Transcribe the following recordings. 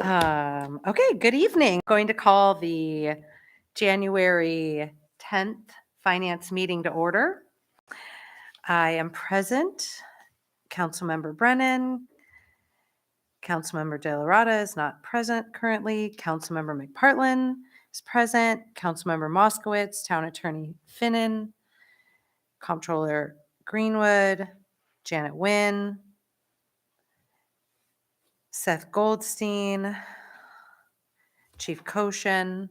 Okay, good evening. Going to call the January 10th Finance Meeting to order. I am present. Councilmember Brennan. Councilmember De La Rada is not present currently. Councilmember McPartlin is present. Councilmember Moskowitz, Town Attorney Finnan, Comptroller Greenwood, Janet Nguyen, Seth Goldstein, Chief Koshin,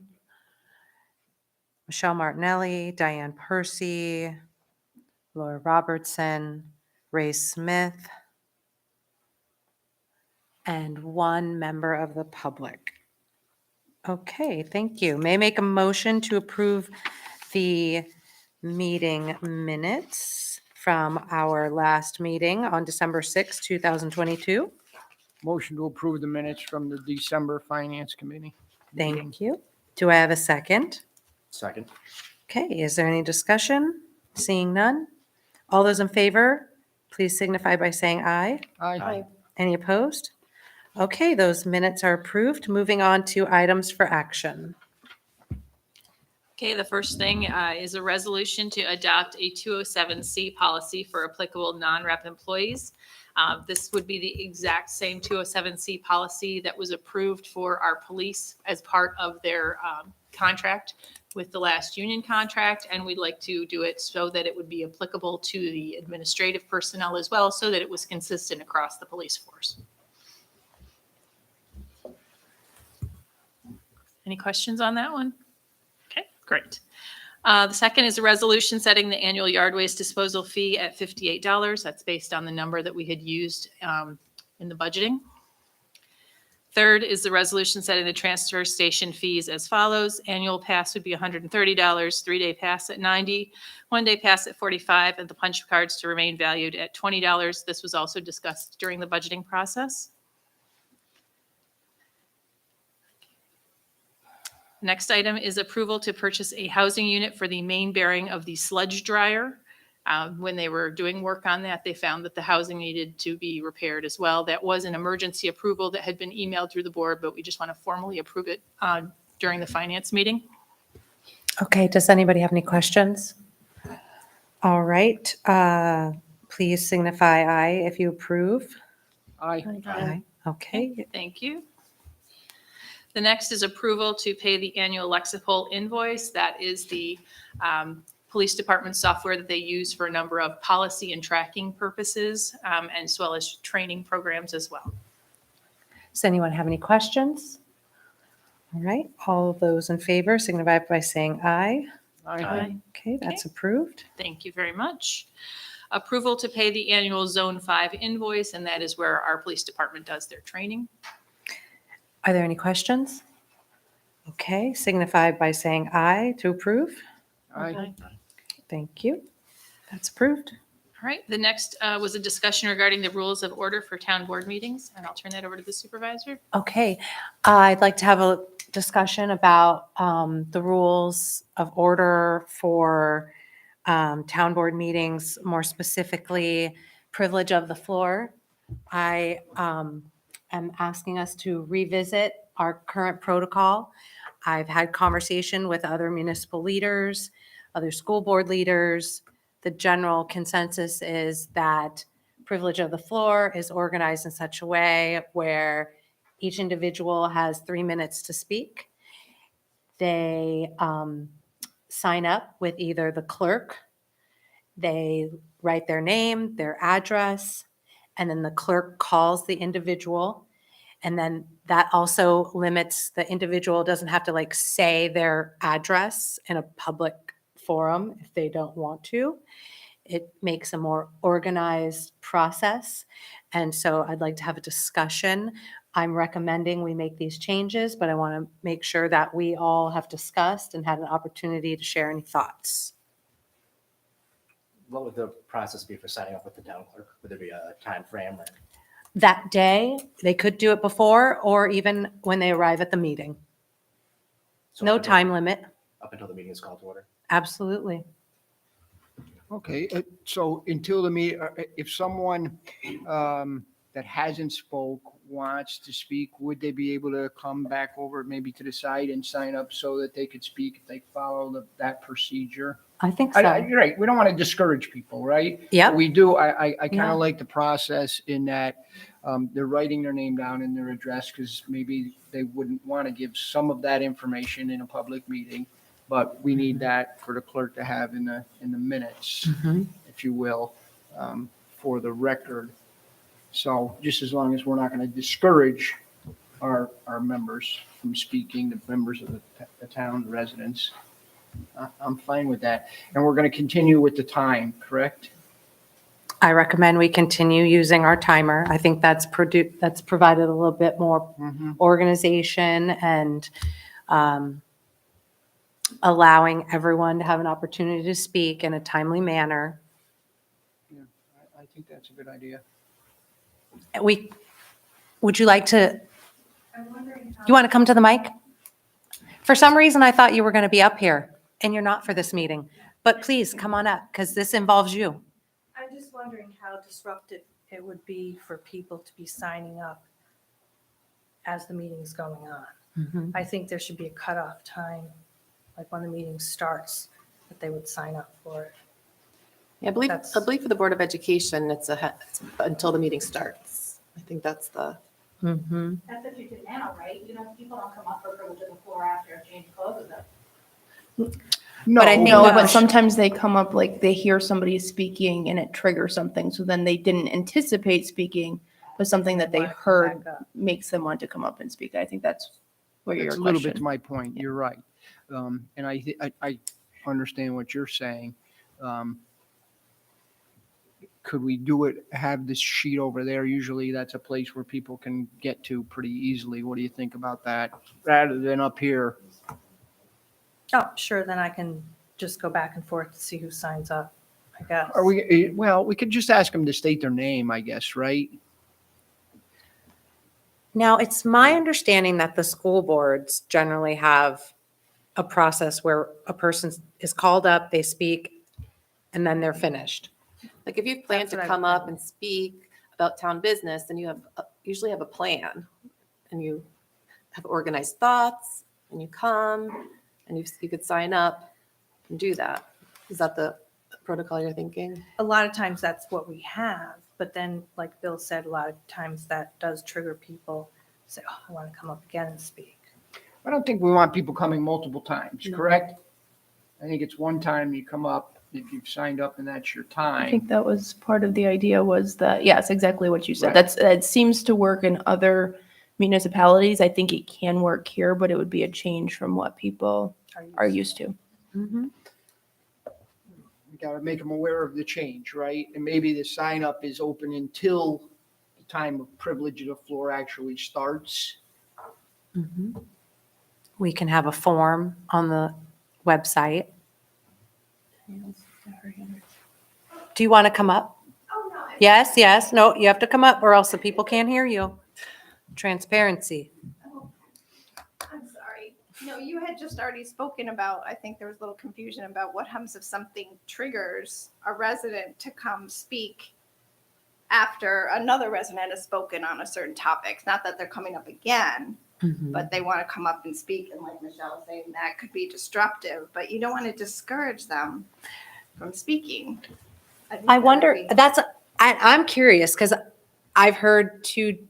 Michelle Martinelli, Diane Percy, Laura Robertson, Ray Smith, and one member of the public. Okay, thank you. May I make a motion to approve the meeting minutes from our last meeting on December 6, 2022? Motion to approve the minutes from the December Finance Committee. meeting. Thank you. Do I have a second? Second. Okay, is there any discussion? Seeing none? All those in favor, please signify by saying aye. Aye. Any opposed? Okay, those minutes are approved. Moving on to items for action. Okay, the first thing is a resolution to adopt a 207C policy for applicable non-rep employees. This would be the exact same 207C policy that was approved for our police as part of their contract with the last union contract, and we'd like to do it so that it would be applicable to the administrative personnel as well, so that it was consistent across the police force. Any questions on that one? Okay, great. The second is a resolution setting the annual yard waste disposal fee at $58. That's based on the number that we had used in the budgeting. Third is the resolution setting the transfer station fees as follows. Annual pass would be $130, 3-day pass at $90, 1-day pass at $45, and the punch cards to remain valued at $20. This was also discussed during the budgeting process. Next item is approval to purchase a housing unit for the main bearing of the sludge dryer. When they were doing work on that, they found that the housing needed to be repaired as well. That was an emergency approval that had been emailed through the board, but we just want to formally approve it during the finance meeting. Okay, does anybody have any questions? All right, please signify aye if you approve. Aye. Aye. Okay, Thank you. The next is approval to pay the annual Lexipol invoice. That is the police department software that they use for a number of policy and tracking purposes, as well as training programs as well. does anyone have any questions? All right, all those in favor signify by saying aye. Aye. Okay, that's approved. Thank you very much. Approval to pay the annual Zone 5 invoice, and that is where our police department does their training. Are there any questions? Okay, signify by saying aye to approve. Aye. Thank you. That's approved. All right, the next was a discussion regarding the rules of order for town board meetings, and I'll turn that over to the supervisor. Okay, I'd like to have a discussion about the rules of order for town board meetings, more specifically privilege of the floor. I am asking us to revisit our current protocol. I've had conversation with other municipal leaders, other school board leaders. The general consensus is that privilege of the floor is organized in such a way where each individual has 3 minutes to speak. They sign up with either the clerk, they write their name, their address, and then the clerk calls the individual. And then that also limits the individual doesn't have to like say their address in a public forum if they don't want to. It makes a more organized process. And so I'd like to have a discussion. I'm recommending we make these changes, but I want to make sure that we all have discussed and had an opportunity to share any thoughts. What would the process be for signing up with the town clerk? Would there be a time frame or? That day, they could do it before or even when they arrive at the meeting. so No up until- time limit. Up until the meeting is called to order? Absolutely. Okay, so until the meet, if someone that hasn't spoke wants to speak, would they be able to come back over maybe to the side and sign up so that they could speak if they follow that procedure? I think I- so. You're right. We don't want to discourage people, right? Yep. But we do. I kind Yeah. of like the process in that they're writing their name down and their address because maybe they wouldn't want to give some of that information in a public meeting. But we need that for the clerk to have in the minutes, Mhm. if you will, for the record. So just as long as we're not going to discourage our members from speaking, the members of the town residents, I'm fine with that. And we're going to continue with the time, correct? I recommend we continue using our timer. I think that's provided a little bit more organization and allowing everyone to have an opportunity to speak in a timely manner. I think that's a good idea. Would you like to, you want to come to the mic? For some reason, I thought you were going to be up here, and you're not for this meeting. But please, come on up, because this involves you. I'm just wondering how disruptive it would be for people to be signing up as the meeting's going on. Mhm. I think there should be a cutoff time, like when the meeting starts, that they would sign up for it. Yeah, I believe That's- for the Board of Education, it's until the meeting starts. I think that's the, Mhm. That's what you do now, right? You know, people don't come up for privilege of the floor after a change closes it. No, But I think No, that- but sometimes they come up like they hear somebody speaking and it triggers something. So then they didn't anticipate speaking, but something that they Want to come heard back up. makes them want to come up and speak. I think that's where your It's a little bit to question. my point. You're right. And I understand what you're saying. Could we do it, have this sheet over there? Usually that's a place where people can get to pretty easily. What do you think about that? Rather than up here? Oh, sure, then I can just go back and forth to see who signs up, I guess. Are well, we could just ask them to state their name, I guess, right? Now, it's my understanding that the school boards generally have a process where a person is called up, they speak, and then they're finished. like if you plan That's to what I come would up think. and speak about town business, then you usually have a plan. And you have organized thoughts, and you come, and you could sign up and do that. Is that the protocol you're thinking? A lot of times that's what we have, but then, like Bill said, a lot of times that does trigger people, say, oh, I want to come up again and speak. I don't think we want people coming multiple times, No. correct? I think it's one time you come up, if you've signed up and that's your I time. think that was part of the idea was that, yes, exactly what you Right. said. That seems to work in other municipalities. I think it can work here, but it would be a change from what people are used to. Mhm. We gotta make them aware of the change, right? And maybe the sign up is open until the time of privilege of the floor actually starts. Mhm. We can have a form on the website. Do you want to come up? Oh, no, Yes, yes. No, you have to come up or else the people can't hear you. Transparency. I'm sorry. No, you had just already spoken about, I think there was a little confusion about what happens if something triggers a resident to come speak after another resident has spoken on a certain topic. It's not that they're coming up again, Mhm. but they want to come up and speak. And like Michelle was saying, that could be disruptive, but you don't want to discourage them from speaking. think I that wonder, would be- I'm curious because I've heard two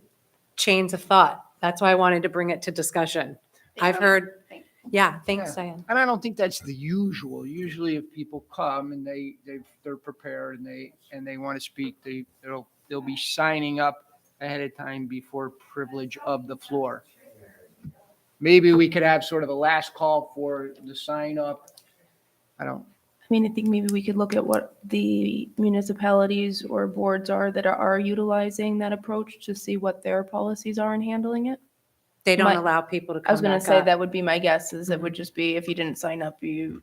chains of thought. That's why I wanted to bring it to discussion. I've heard, Thank yeah, thanks, Yeah. Diane. And I don't think that's the usual. Usually if people come and they're prepared and they want to speak, they'll be signing up ahead of time before privilege of the floor. Maybe we could have sort of a last call for the sign up. I don't, I mean, I think maybe we could look at what the municipalities or boards are that are utilizing that approach to see what their policies are in handling it. They don't My- allow people to I was come gonna back say up. that would be my guess, is it would just be if you didn't sign up, you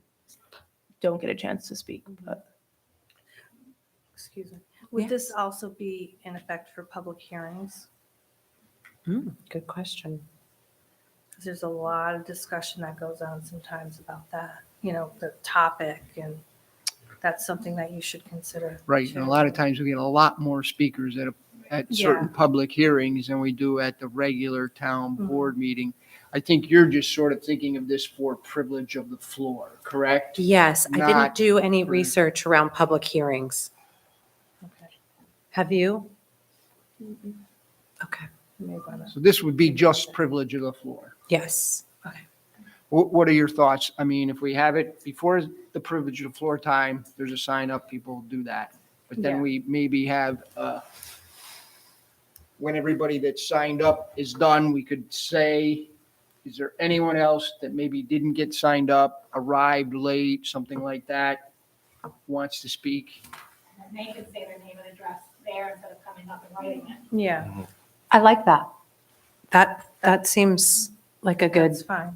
don't get a chance to speak. But Excuse me. Would Yeah. this also be in effect for public hearings? Good question. Because there's a lot of discussion that goes on sometimes about that, the topic, and that's something that you should consider. right. And a lot of times we get a lot more speakers at Yeah. certain public hearings than we do at the regular town Mhm. board meeting. I think you're just sort of thinking of this for privilege of the floor, correct? Yes, I didn't Not do any for- research around public hearings. Okay. Have you? Okay, You may wanna- So this would be just privilege of the floor. yes. What are your thoughts? I mean, if we have it before the privilege of the floor time, there's a sign up, people do that. But then Yeah. we maybe have, when everybody that signed up is done, we could say, is there anyone else that maybe didn't get signed up, arrived late, something like that, wants to speak? And they could say their name and address there instead of coming up and writing it. Yeah, I like that. That seems like a good, that's fine.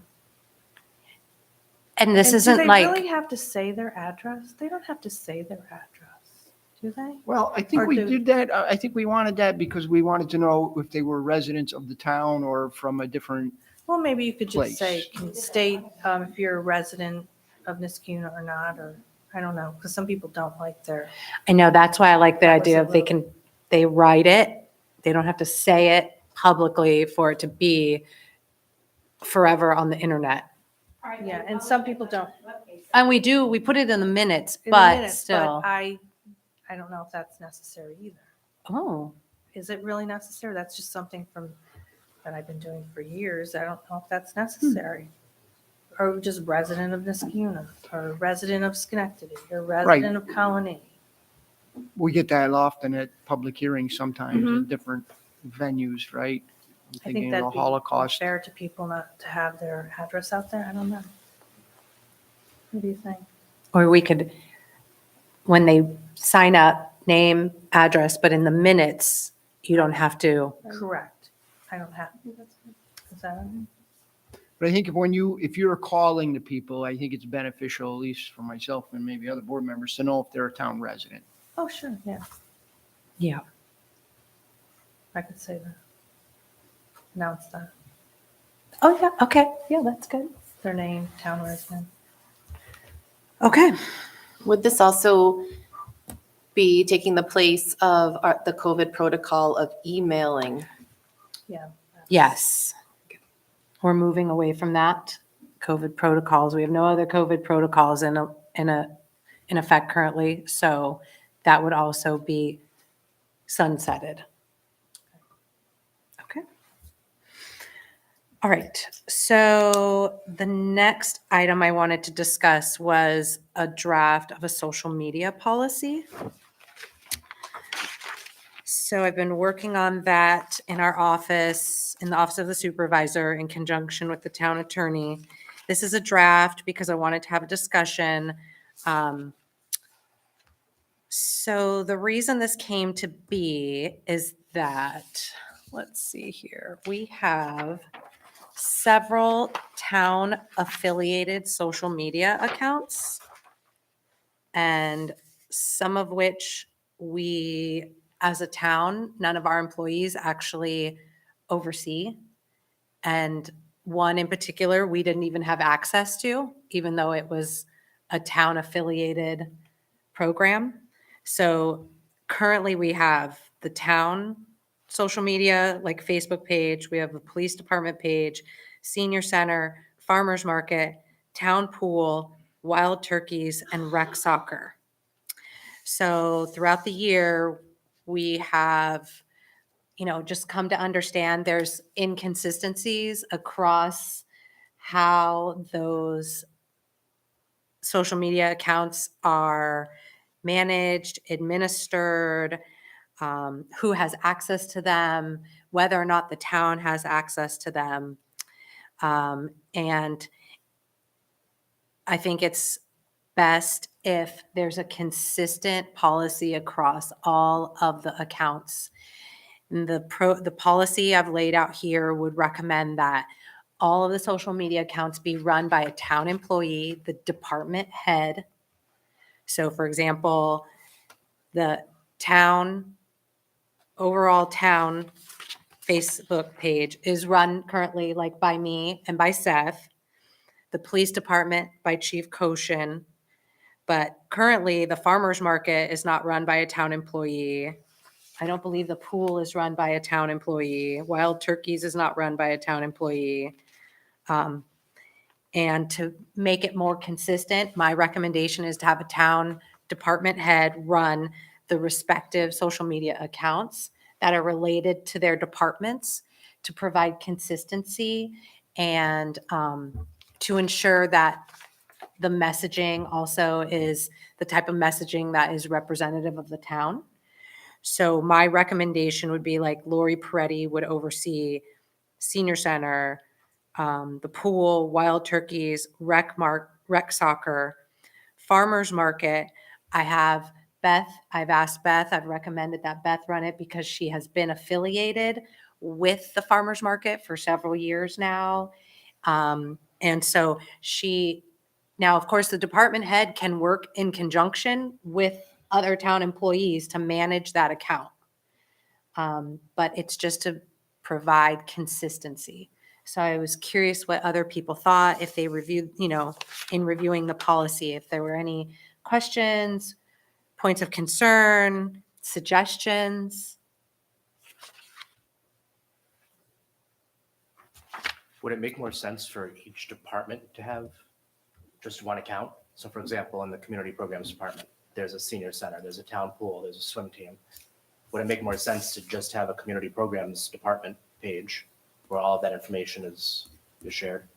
and this And isn't Do they like, really have to say their address? They don't have to say their address, do they? Well, I think Or we do- did that. I think we wanted that because we wanted to know if they were residents of the town or from a different, Well, maybe you could just say, Place. can state if you're a resident of Niskuna or not, or, I don't know, because some people don't like their, I know, that's why I like the That was idea a of they write it, they don't have to say it publicly for it to be forever on the internet. All right, Yeah, then and publish some it people on the don't. webpage. And we put it in the minutes, in the but minutes, still. but I don't know if that's necessary either. Oh, Is it really necessary? That's just something that I've been doing for years. I don't know if that's necessary. Or just resident of Niskuna, or resident of Schenectady, or resident of Colony. we get that often at public hearings sometimes Mhm. in different venues, right? I'm I think thinking of the that'd be Holocaust. fair to people not to have their address out there. I don't know. What do you think? or we could, when they sign up, name, address, but in the minutes, you don't have to. Correct. I don't have. Is that? But I think if you're calling the people, I think it's beneficial, at least for myself and maybe other board members, to know if they're a town resident. Oh, sure, yeah. Yeah. I could say that. Announce that. Oh, yeah, okay, yeah, that's good. Their name, town resident. Okay. Would this also be taking the place of the COVID protocol of emailing? Yeah. Yes. We're moving away from that. COVID protocols. We have no other COVID protocols in effect currently. So that would also be sunsetted. Okay. All right. So the next item I wanted to discuss was a draft of a social media policy. So I've been working on that in our office, in the office of the supervisor, in conjunction with the town attorney. This is a draft because I wanted to have a discussion. So the reason this came to be is that, let's see here, we have several town affiliated social media accounts, and some of which we, as a town, none of our employees actually oversee. And one in particular, we didn't even have access to, even though it was a town affiliated program. So currently we have the town social media, like Facebook page, we have the police department page, senior center, farmers market, town pool, wild turkeys, and rec soccer. So throughout the year, we have, just come to understand there's inconsistencies across how those social media accounts are managed, administered, who has access to them, whether or not the town has access to them. And I think it's best if there's a consistent policy across all of the accounts. And the policy I've laid out here would recommend that all of the social media accounts be run by a town employee, the department head. So for example, the overall town Facebook page is run currently like by me and by Seth. The police department by Chief Koshin. But currently, the farmer's market is not run by a town employee. I don't believe the pool is run by a town employee. Wild Turkeys is not run by a town employee. And to make it more consistent, my recommendation is to have a town department head run the respective social media accounts that are related to their departments to provide consistency and to ensure that the messaging also is the type of messaging that is representative of the town. So my recommendation would be like Lori Peretti would oversee senior center, the pool, wild turkeys, rec soccer, farmers market. I've asked Beth, I've recommended that Beth run it because she has been affiliated with the farmers market for several years now. And so now, of course, the department head can work in conjunction with other town employees to manage that account. But it's just to provide consistency. So I was curious what other people thought, if they reviewed, in reviewing the policy, if there were any questions, points of concern, suggestions. Would it make more sense for each department to have just one account? So for example, in the community programs department, there's a senior center, there's a town pool, there's a swim team. Would it make more sense to just have a community programs department page where all of that information is shared?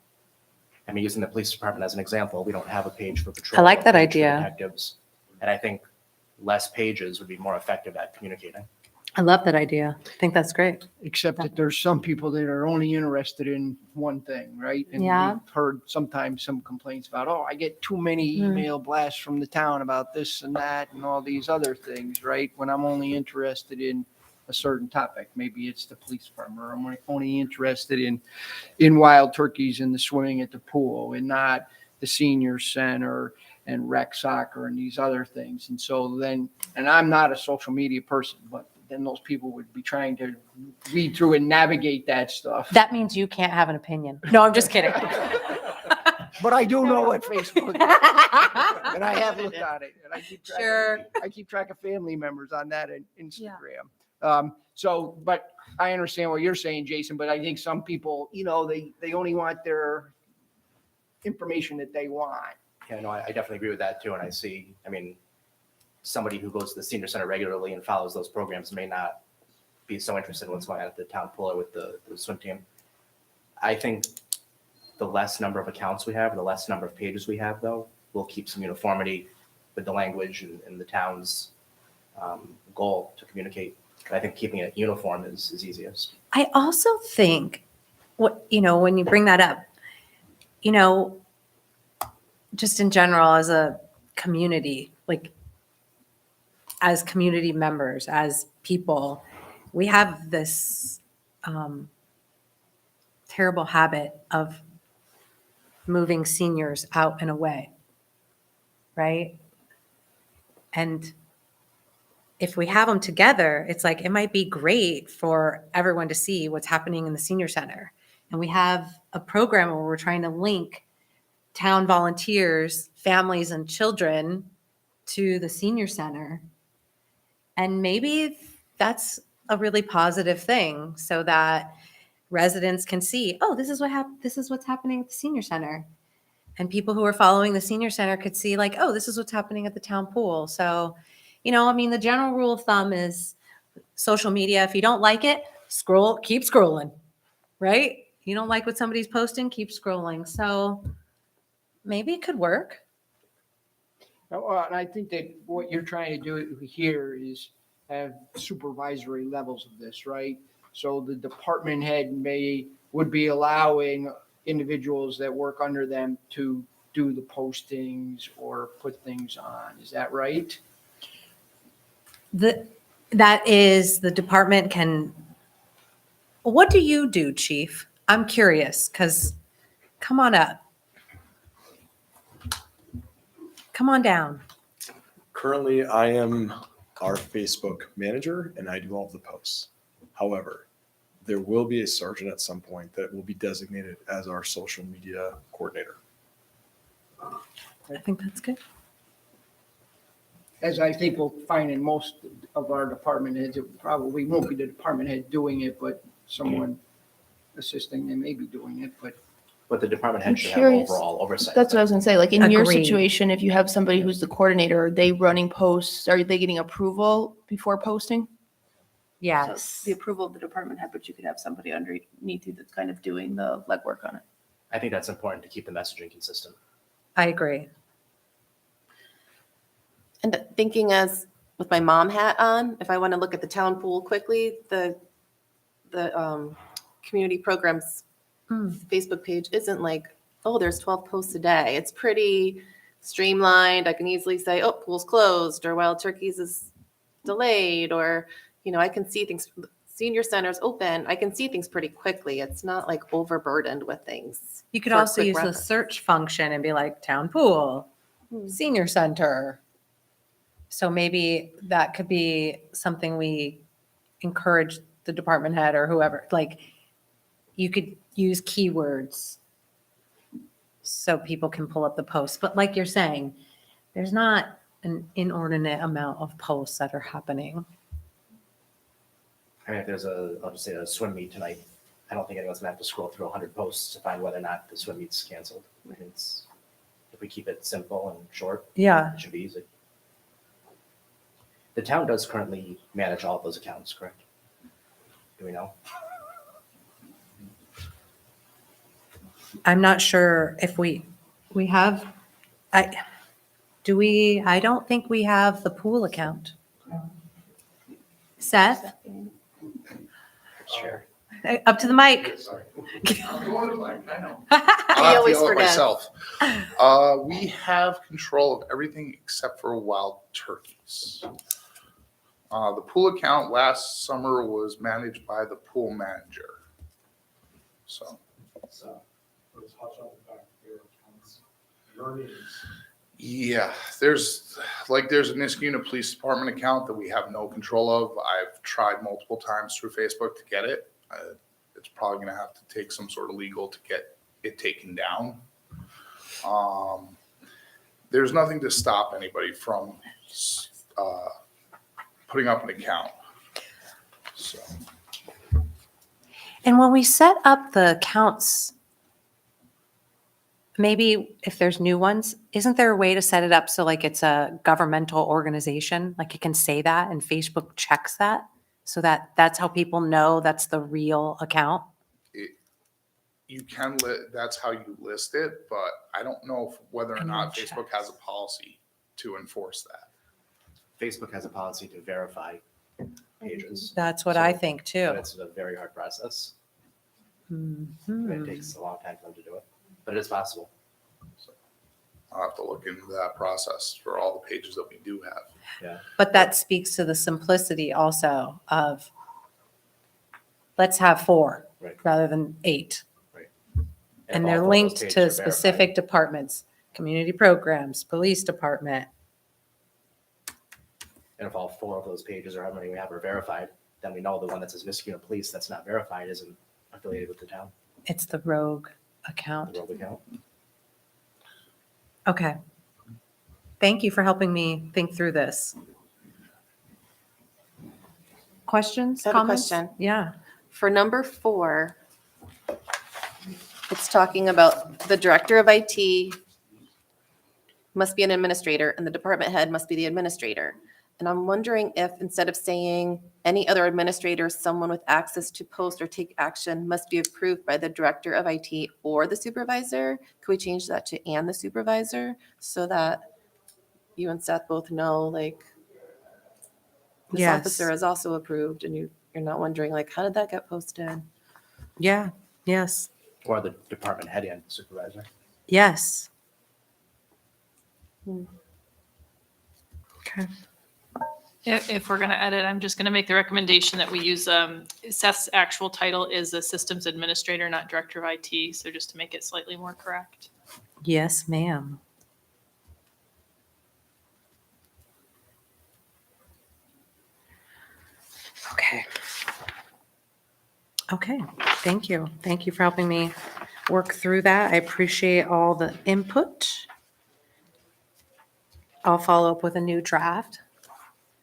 I mean, using the police department as an example, we don't have a page for patrol. I like that a page for idea. Detectives. And I think less pages would be more effective at communicating. I love that idea. I think that's great. Except that there's some people that are only interested in one thing, right? And Yeah. we've heard sometimes some complaints about, oh, I get too many email blasts from the town about this and that and all these other things, right? When I'm only interested in a certain topic. Maybe it's the police department, or I'm only interested in wild turkeys and the swimming at the pool and not the senior center and rec soccer and these other things. And so then, and I'm not a social media person, but then those people would be trying to read through and navigate that stuff. That means you can't have an opinion. No, I'm just kidding. But I do know what Facebook is, and I have looked at it, and I keep track of family members on that and Instagram. But I understand what you're saying, Jason, but I think some people, they only want their information that they want. Yeah, no, I definitely agree with that too. And I see, somebody who goes to the senior center regularly and follows those programs may not be so interested in what's going on at the town pool or with the swim team. I think the less number of accounts we have, the less number of pages we have, though, will keep some uniformity with the language and the town's goal to communicate. I think keeping it uniform is easiest. I also think when you bring that up, just in general as a community, like as community members, as people, we have this terrible habit of moving seniors out and away, right? And if we have them together, it's like, it might be great for everyone to see what's happening in the senior center. And we have a program where we're trying to link town volunteers, families, and children to the senior center. And maybe that's a really positive thing so that residents can see, oh, this is what's happening at the senior center. And people who are following the senior center could see like, oh, this is what's happening at the town pool. So, the general rule of thumb is social media. If you don't like it, keep scrolling, right? You don't like what somebody's posting, keep scrolling. So maybe it could work. Well, and I think that what you're trying to do here is have supervisory levels of this, right? So the department head would be allowing individuals that work under them to do the postings or put things on. Is that right? That is, the department can. What do you do, Chief? I'm curious, because come on up. Come on down. Currently, I am our Facebook manager and I do all of the posts. However, there will be a sergeant at some point that will be designated as our social media coordinator. I think that's good. as I think we'll find in most of our department heads, it probably won't be the department head doing it, but someone assisting them may be doing it, But the department I'm head should have curious. overall oversight. That's what I was gonna say, like in your Agreed. situation, if you have somebody who's the coordinator, are they running posts? Are they getting approval before posting? Yes. The approval of the department head, but you could have somebody underneath you that's kind of doing the legwork on it. I think that's important to keep the messaging consistent. I agree. And thinking as with my mom hat on, if I want to look at the town pool quickly, the community programs Facebook page isn't like, oh, there's 12 posts a day. It's pretty streamlined. I can easily say, oh, pool's closed, or Wild Turkeys is delayed, or, you know, I can see things, senior center's open. I can see things pretty quickly. It's not like overburdened with things. You could for a also quick use the reference. search function and be like town pool, senior center. So maybe that could be something we encourage the department head or whoever, like you could use keywords so people can pull up the posts. But like you're saying, there's not an inordinate amount of posts that are happening. I mean, if there's I'll just say a swim meet tonight, I don't think anyone's gonna have to scroll through 100 posts to find whether or not the swim meet's canceled. I mean, if we keep it simple and short, Yeah. it should be easy. The town does currently manage all of those accounts, correct? Do we know? I'm not sure if we have, I don't think we have the pool account. Seth, Sure. up to the mic. Sorry. He I'll always deal with forgets. myself. We have control of everything except for wild turkeys. The pool account last summer was managed by the pool manager. So, yeah, there's a Niskuna Police Department account that we have no control of. I've tried multiple times through Facebook to get it. It's probably gonna have to take some sort of legal to get it taken down. There's nothing to stop anybody from putting up an account. So, And when we set up the accounts, maybe if there's new ones, isn't there a way to set it up so like it's a governmental organization? Like it can say that and Facebook checks that so that that's how people know that's the real account? you can that's how you list it, but I don't know whether or And not then Facebook has a policy to enforce that. Facebook has a policy to verify pages. That's what I So- think But too. it's a very hard process. Mhm. It takes a long time for them to do it, but it is possible. I'll have to look into that process for all the pages that we do have. But that speaks to the simplicity also of let's have 4 Right. rather than 8. if And all they're 4 of those linked pages to are verified, specific departments, community programs, police department. And if all 4 of those pages or however many we have are verified, then we know the one that says Niskuna Police that's not verified isn't affiliated with the town, It's the rogue account. the road account. Okay. Thank you for helping me think through this. Questions, I have a comments? question. Yeah. For number 4, it's talking about the director of IT must be an administrator and the department head must be the administrator. And I'm wondering if instead of saying any other administrator, someone with access to post or take action must be approved by the director of IT or the supervisor, could we change that to and the supervisor so that you and Seth both know, like, this Yes. officer is also approved and you're not wondering like, how did that get posted? Yeah. Yes. Or the department head and supervisor. Yes. Okay. If we're going to edit, I'm just going to make the recommendation that we use Seth's actual title is a systems administrator, not director of IT. So just to make it slightly more correct. Yes, ma'am. Okay. Okay, thank you. Thank you for helping me work through that. I appreciate all the input. I'll follow up with a new draft.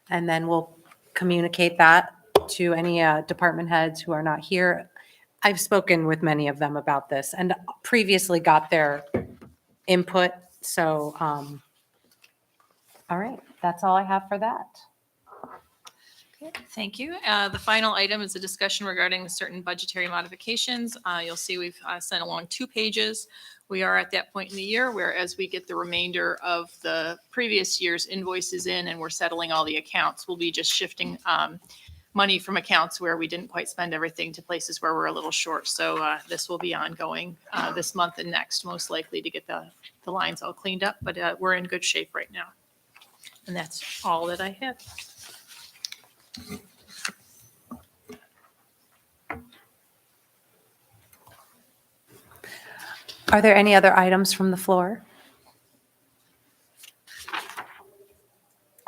And then we'll communicate that to any department heads who are not here. I've spoken with many of them about this and previously got their input. So, all right, that's all I have for that. Okay, thank you. The final item is a discussion regarding certain budgetary modifications. You'll see we've sent along 2 pages. We are at that point in the year where as we get the remainder of the previous year's invoices in and we're settling all the accounts, we'll be just shifting money from accounts where we didn't quite spend everything to places where we're a little short. So this will be ongoing this month and next, most likely to get the lines all cleaned up, but we're in good shape right now. And that's all that I have. Are there any other items from the floor?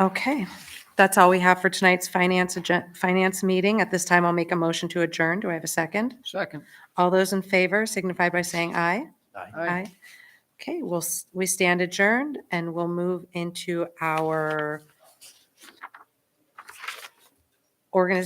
Okay, that's all we have for tonight's finance meeting. At this time, I'll make a motion to adjourn. Do I have a second? Second. All those in favor signify by saying aye. Aye. Okay, we stand adjourned and we'll move into our organization.